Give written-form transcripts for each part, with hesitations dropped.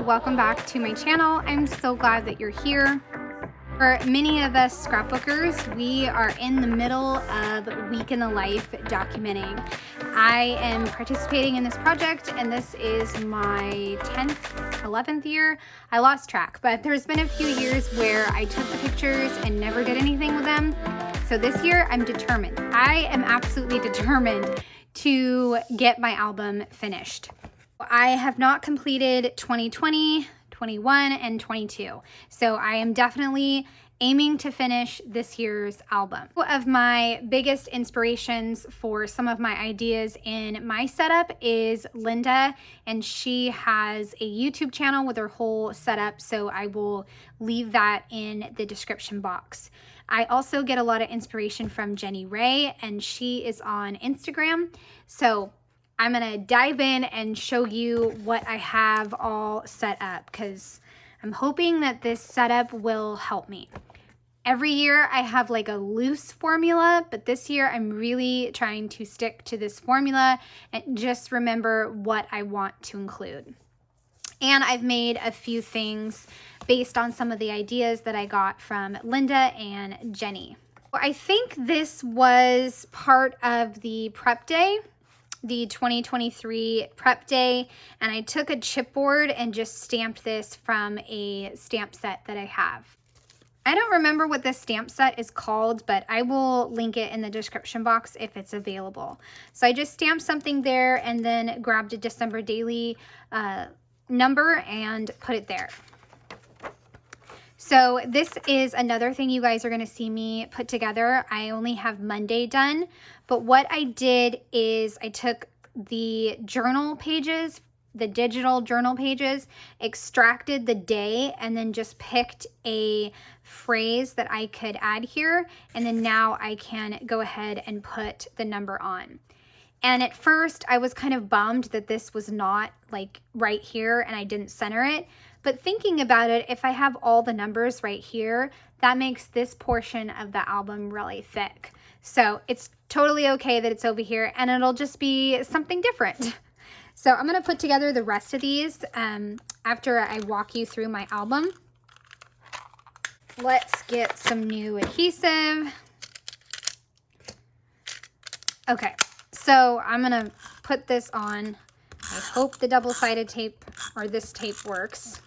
Welcome back to my channel. I'm so glad that you're here. For many of us scrapbookers, we are in the middle of week in the life documenting. I am participating in this project and this is my 10th, 11th year. I lost track, but there's been a few years where I took the pictures and never did anything with them. So this year I'm determined. I am absolutely determined to get my album finished. I have not completed 2020, 21, and 22. So I am definitely aiming to finish this year's album. One of my biggest inspirations for some of my ideas in my setup is Linda, and she has a YouTube channel with her whole setup, so I will leave that in the description box. I also get a lot of inspiration from Jenny Ray, and she is on Instagram. So I'm gonna dive in and show you what I have all set up because I'm hoping that this setup will help me. Every year I have like a loose formula, but this year I'm really trying to stick to this formula and just remember what I want to include. And I've made a few things based on some of the ideas that I got from Linda and Jenny. I think this was part of the prep day, the 2023 prep day, and I took a chipboard and just stamped this from a stamp set that I have. I don't remember what this stamp set is called, but I will link it in the description box if it's available. So I just stamped something there and then grabbed a December daily number and put it there. So this is another thing you guys are going to see me put together. I only have Monday done, but what I did is I took the journal pages, the digital journal pages, extracted the day, and then just picked a phrase that I could add here. And then now I can go ahead and put the number on. And at first I was kind of bummed that this was not like right here and I didn't center it. But thinking about it, if I have all the numbers right here, that makes this portion of the album really thick. So it's totally okay that it's over here and it'll just be something different. So I'm gonna put together the rest of these after I walk you through my album. Let's get some new adhesive. Okay, so I'm gonna put this on. I hope the double-sided tape or this tape works.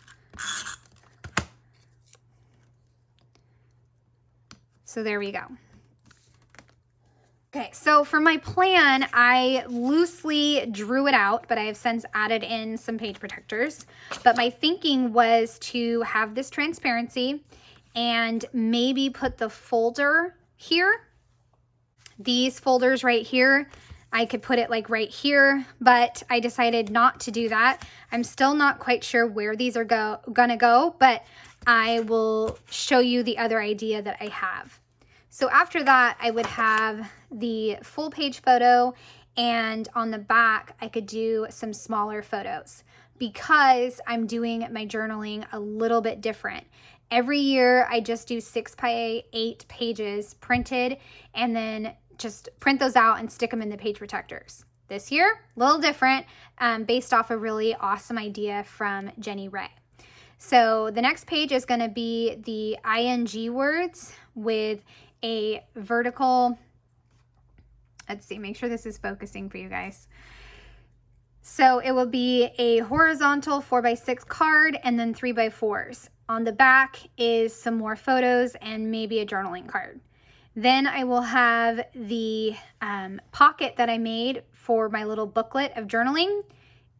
So there we go. Okay, so for my plan, I loosely drew it out, but I have since added in some page protectors. But my thinking was to have this transparency and maybe put the folder here. These folders right here, I could put it like right here, but I decided not to do that. I'm still not quite sure where these are gonna go, but I will show you the other idea that I have. So after that, I would have the full page photo, and on the back, I could do some smaller photos because I'm doing my journaling a little bit different. Every year, I just do 6x8 pages printed and then just print those out and stick them in the page protectors. This year, a little different, based off a really awesome idea from Jenny Ray. So the next page is going to be the ing words with a vertical, let's see, make sure this is focusing for you guys. So it will be a horizontal 4x6 card and then 3x4s. On the back is some more photos and maybe a journaling card. Then I will have the pocket that I made for my little booklet of journaling,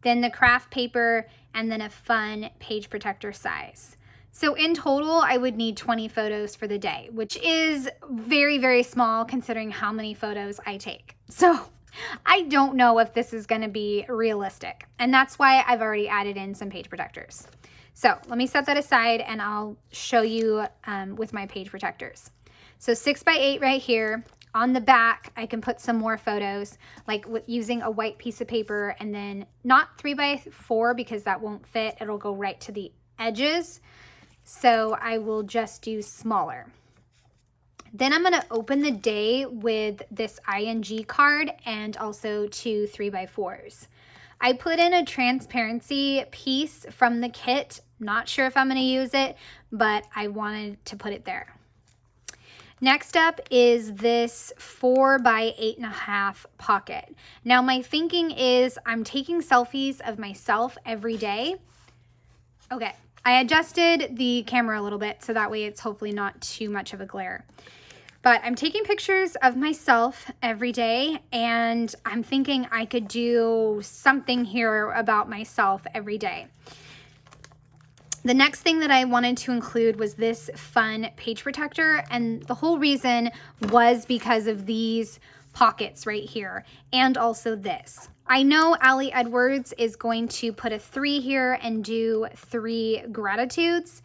then the craft paper, and then a fun page protector size. So in total, I would need 20 photos for the day, which is very, very small considering how many photos I take. So I don't know if this is going to be realistic, and that's why I've already added in some page protectors. So let me set that aside and I'll show you with my page protectors. So 6x8 right here. on the back, I can put some more photos, like using a white piece of paper, and then not 3x4 because that won't fit. It'll go right to the edges. So I will just do smaller. Then I'm going to open the day with this ING card and also 2 3x4s. I put in a transparency piece from the kit. Not sure if I'm going to use it, but I wanted to put it there. Next up is this 4x8.5 pocket. Now my thinking is I'm taking selfies of myself every day. Okay, I adjusted the camera a little bit so that way it's hopefully not too much of a glare. But I'm taking pictures of myself every day, and I'm thinking I could do something here about myself every day. The next thing that I wanted to include was this fun page protector, and the whole reason was because of these pockets right here, and also this. I know Allie Edwards is going to put a 3 here and do 3 gratitudes.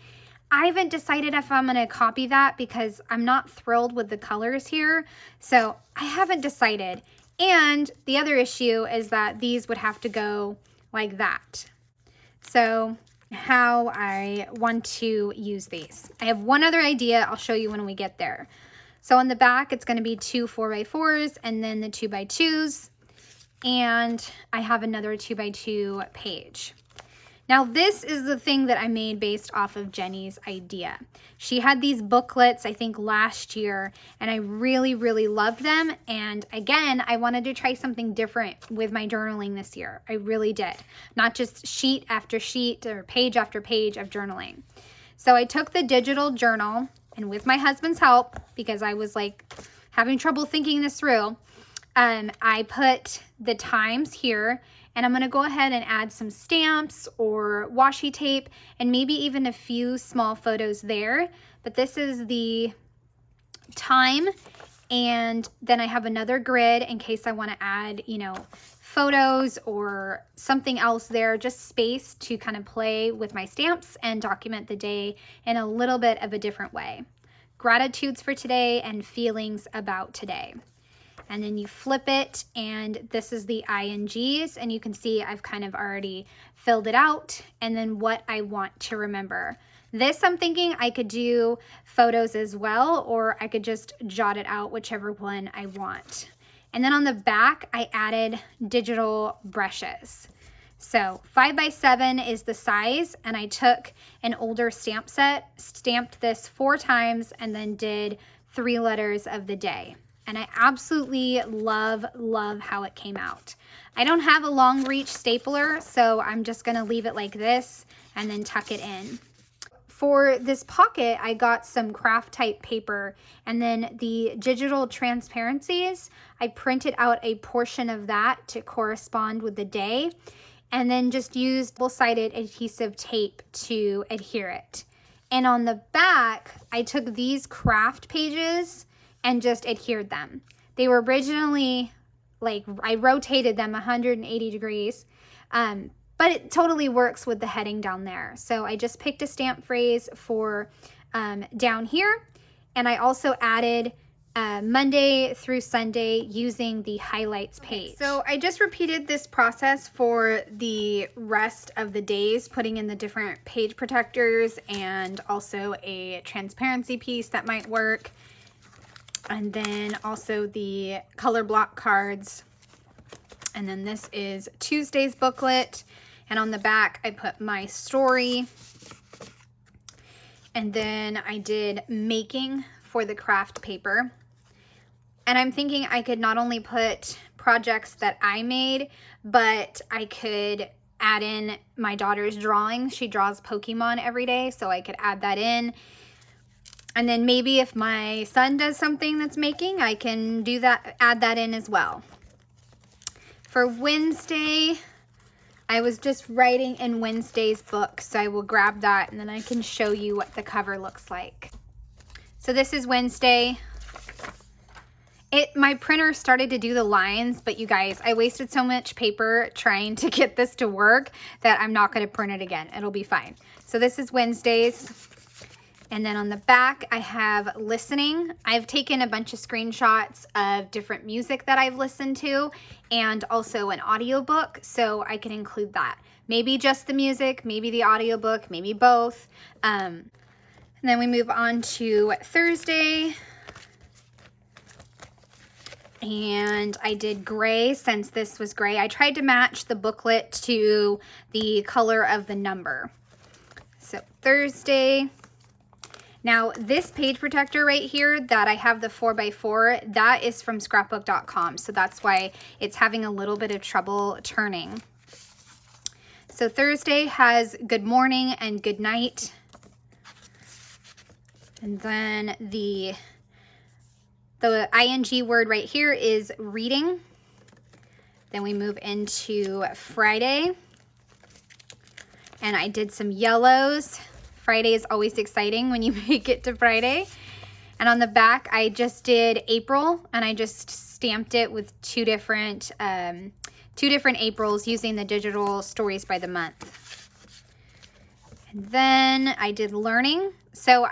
I haven't decided if I'm going to copy that because I'm not thrilled with the colors here, so I haven't decided. And the other issue is that these would have to go like that. So how I want to use these. I have one other idea. I'll show you when we get there. So on the back, it's going to be 2 4x4s and then the 2x2s. And I have another 2x2 page. Now this is the thing that I made based off of Jenny's idea. She had these booklets, I think last year, and I really, really loved them. And again, I wanted to try something different with my journaling this year. I really did. Not just sheet after sheet or page after page of journaling. So I took the digital journal, and with my husband's help, because I was like having trouble thinking this through, I put the times here. And I'm going to go ahead and add some stamps or washi tape and maybe even a few small photos there. But this is the time. And then I have another grid in case I want to add, you know, photos or something else there, just space to kind of play with my stamps and document the day in a little bit of a different way. Gratitudes for today and feelings about today. And then you flip it, and this is the INGs, and you can see I've kind of already filled it out, and then what I want to remember. This, I'm thinking I could do photos as well, or I could just jot it out, whichever one I want. And then on the back, I added digital brushes. So 5x7 is the size, and I took an older stamp set, stamped this 4 times, and then did 3 letters of the day. And I absolutely love how it came out. I don't have a long reach stapler, so I'm just gonna leave it like this and then tuck it in. For this pocket, I got some craft type paper, and then the digital transparencies, I printed out a portion of that to correspond with the day, and then just used double-sided adhesive tape to adhere it. And on the back, I took these craft pages and just adhered them. They were originally, like, I rotated them 180 degrees, but it totally works with the heading down there. So I just picked a stamp phrase for down here, and I also added Monday through Sunday using the highlights page. So I just repeated this process for the rest of the days, putting in the different page protectors and also a transparency piece that might work. And then also the color block cards. And then this is Tuesday's booklet. And on the back, I put my story. And then I did making for the craft paper. And I'm thinking I could not only put projects that I made, but I could add in my daughter's drawing. She draws Pokemon every day, so I could add that in. And then maybe if my son does something that's making, I can do that, add that in as well. For Wednesday, I was just writing in Wednesday's book, so I will grab that and then I can show you what the cover looks like. So this is Wednesday. My printer started to do the lines, but you guys, I wasted so much paper trying to get this to work that I'm not going to print it again. It'll be fine. So this is Wednesday's. And then on the back, I have listening. I've taken a bunch of screenshots of different music that I've listened to and also an audiobook, so I can include that. Maybe just the music, maybe the audiobook, maybe both. And then we move on to Thursday. And I did gray since this was gray. I tried to match the booklet to the color of the number. So Thursday. Now this page protector right here that I have the 4x4, that is from scrapbook.com. So that's why it's having a little bit of trouble turning. So Thursday has good morning and good night. And then the ing word right here is reading. Then we move into Friday. And I did some yellows. Friday is always exciting when you make it to Friday. And on the back, I just did April, and I just stamped it with two different Aprils using the digital stories by the month. And then I did learning. So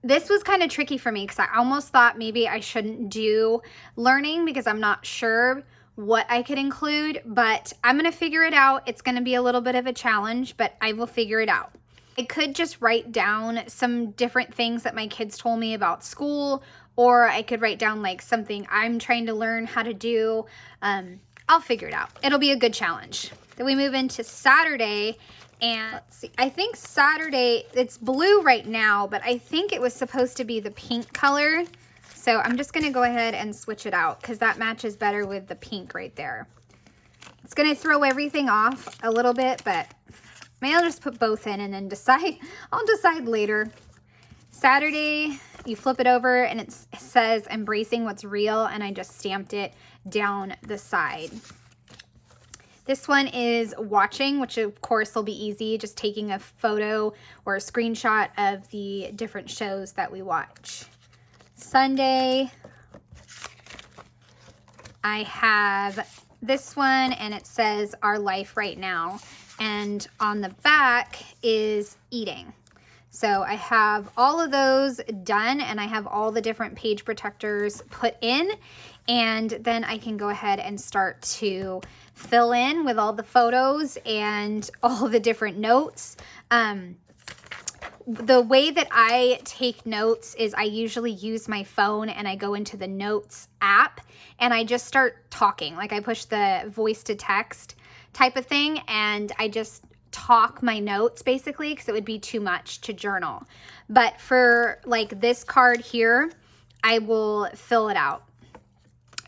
this was kind of tricky for me because I almost thought maybe I shouldn't do learning because I'm not sure what I could include, but I'm going to figure it out. It's going to be a little bit of a challenge, but I will figure it out. I could just write down some different things that my kids told me about school, or I could write down like something I'm trying to learn how to do. I'll figure it out. It'll be a good challenge. Then we move into Saturday. And let's see, I think Saturday, it's blue right now, but I think it was supposed to be the pink color. So I'm just going to go ahead and switch it out because that matches better with the pink right there. It's going to throw everything off a little bit, but maybe I'll just put both in and then decide. I'll decide later. Saturday, you flip it over and it says embracing what's real, and I just stamped it down the side. This one is watching, which of course will be easy, just taking a photo or a screenshot of the different shows that we watch. Sunday, I have this one and it says our life right now. And on the back is eating. So I have all of those done and I have all the different page protectors put in, and then I can go ahead and start to fill in with all the photos and all the different notes. The way that I take notes is I usually use my phone and I go into the notes app and I just start talking. Like I push the voice to text type of thing and I just talk my notes basically because it would be too much to journal. But for like this card here, I will fill it out.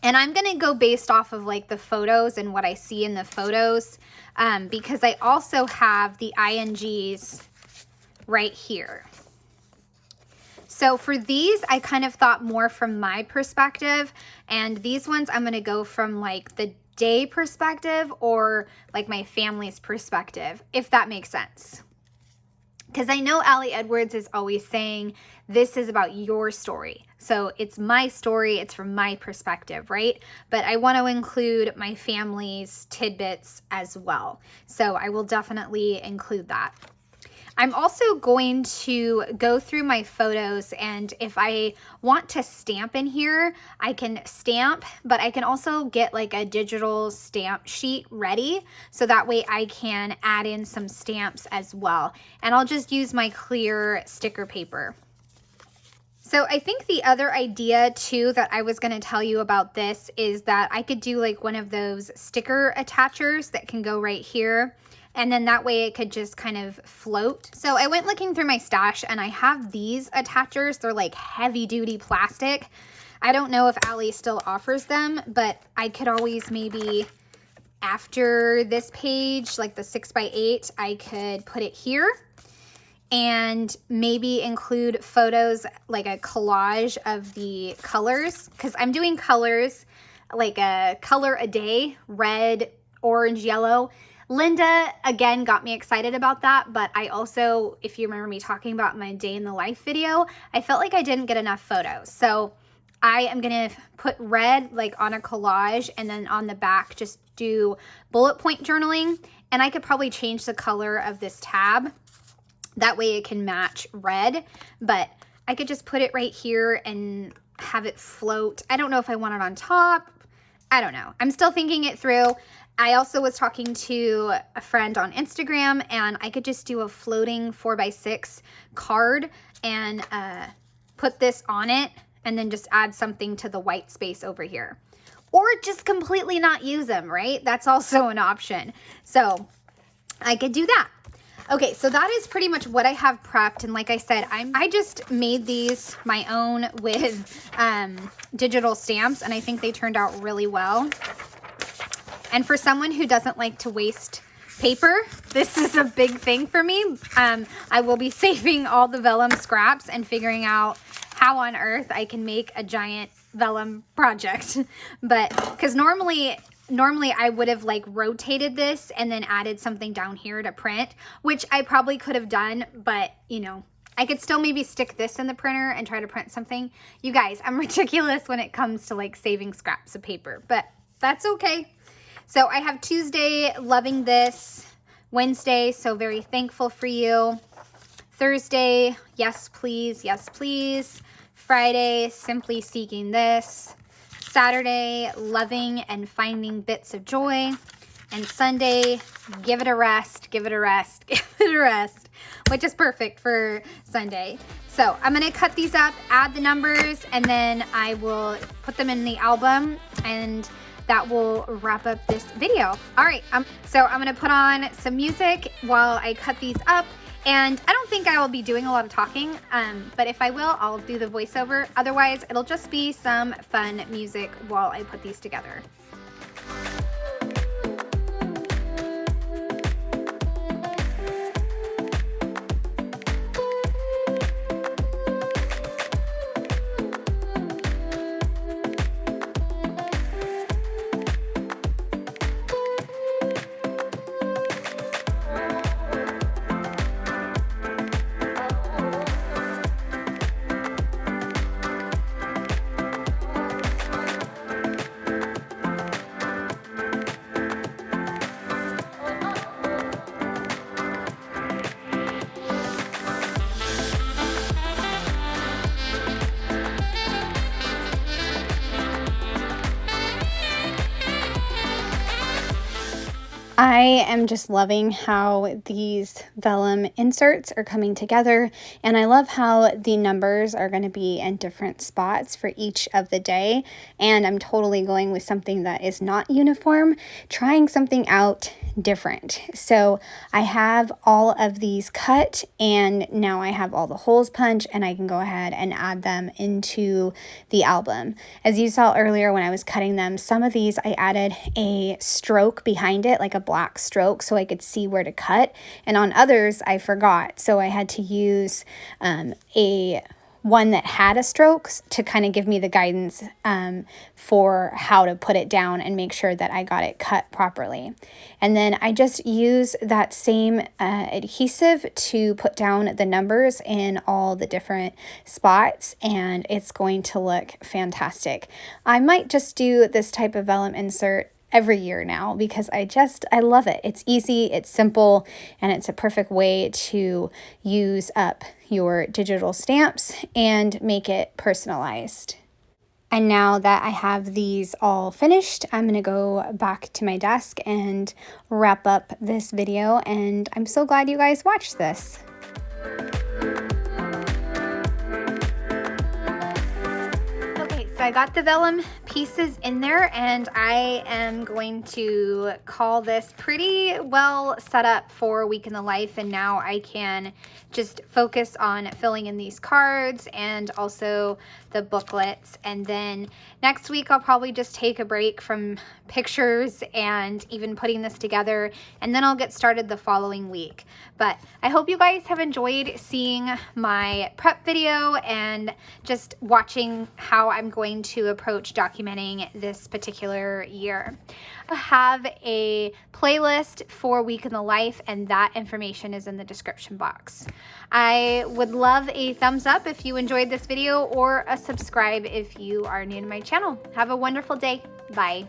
And I'm going to go based off of like the photos and what I see in the photos because I also have the INGs right here. So for these, I kind of thought more from my perspective, and these ones I'm going to go from like the day perspective or like my family's perspective, if that makes sense. Because I know Allie Edwards is always saying this is about your story. So it's my story, it's from my perspective, right? But I want to include my family's tidbits as well. So I will definitely include that. I'm also going to go through my photos, and if I want to stamp in here, I can stamp, but I can also get like a digital stamp sheet ready so that way I can add in some stamps as well. And I'll just use my clear sticker paper. So I think the other idea too that I was going to tell you about this is that I could do like one of those sticker attachers that can go right here. And then that way it could just kind of float. So I went looking through my stash and I have these attachers. They're like heavy duty plastic. I don't know if Allie still offers them, but I could always maybe after this page, like the 6x8, I could put it here and maybe include photos, like a collage of the colors, because I'm doing colors, like a color a day, red, orange, yellow. Linda, again, got me excited about that, but I also, if you remember me talking about my day in the life video, I felt like I didn't get enough photos. So I am going to put red like on a collage and then on the back just do bullet point journaling, and I could probably change the color of this tab That way it can match red, but I could just put it right here and have it float. I don't know if I want it on top. I don't know. I'm still thinking it through. I also was talking to a friend on Instagram, and I could just do a floating 4x6 card and put this on it and then just add something to the white space over here. Or just completely not use them, right? That's also an option. So I could do that. Okay, so that is pretty much what I have prepped. And like I said, I just made these my own with digital stamps, and I think they turned out really well. And for someone who doesn't like to waste paper, this is a big thing for me. I will be saving all the vellum scraps and figuring out how on earth I can make a giant vellum project. But because normally I would have like rotated this and then added something down here to print, which I probably could have done, but you know, I could still maybe stick this in the printer and try to print something. You guys, I'm ridiculous when it comes to like saving scraps of paper, but that's okay. So I have Tuesday, loving this. Wednesday, so very thankful for you. Thursday, yes please, yes please. Friday, simply seeking this. Saturday, loving and finding bits of joy. And Sunday, give it a rest, give it a rest, give it a rest, which is perfect for Sunday. So I'm gonna cut these up, add the numbers, and then I will put them in the album, and that will wrap up this video. All right, so I'm gonna put on some music while I cut these up. And I don't think I will be doing a lot of talking, but if I will, I'll do the voiceover. Otherwise, it'll just be some fun music while I put these together. I am just loving how these vellum inserts are coming together, and I love how the numbers are going to be in different spots for each of the day, and I'm totally going with something that is not uniform, trying something out different. So I have all of these cut, and now I have all the holes punched, and I can go ahead and add them into the album. As you saw earlier when I was cutting them, some of these I added a stroke behind it, like a black stroke, so I could see where to cut, and on others I forgot, so I had to use a one that had a stroke to kind of give me the guidance for how to put it down and make sure that I got it cut properly. And then I just use that same adhesive to put down the numbers in all the different spots, and it's going to look fantastic. I might just do this type of vellum insert every year now because I love it. It's easy, it's simple, and it's a perfect way to use up your digital stamps and make it personalized. And now that I have these all finished, I'm going to go back to my desk and wrap up this video, and I'm so glad you guys watched this. So I got the vellum pieces in there, and I am going to call this pretty well set up for a week in the life, and now I can just focus on filling in these cards and also the booklets. And then next week I'll probably just take a break from pictures and even putting this together, and then I'll get started the following week. But I hope you guys have enjoyed seeing my prep video and just watching how I'm going to approach documenting this particular year. I have a playlist for Week in the Life, and that information is in the description box. I would love a thumbs up if you enjoyed this video, or a subscribe if you are new to my channel. Have a wonderful day. Bye.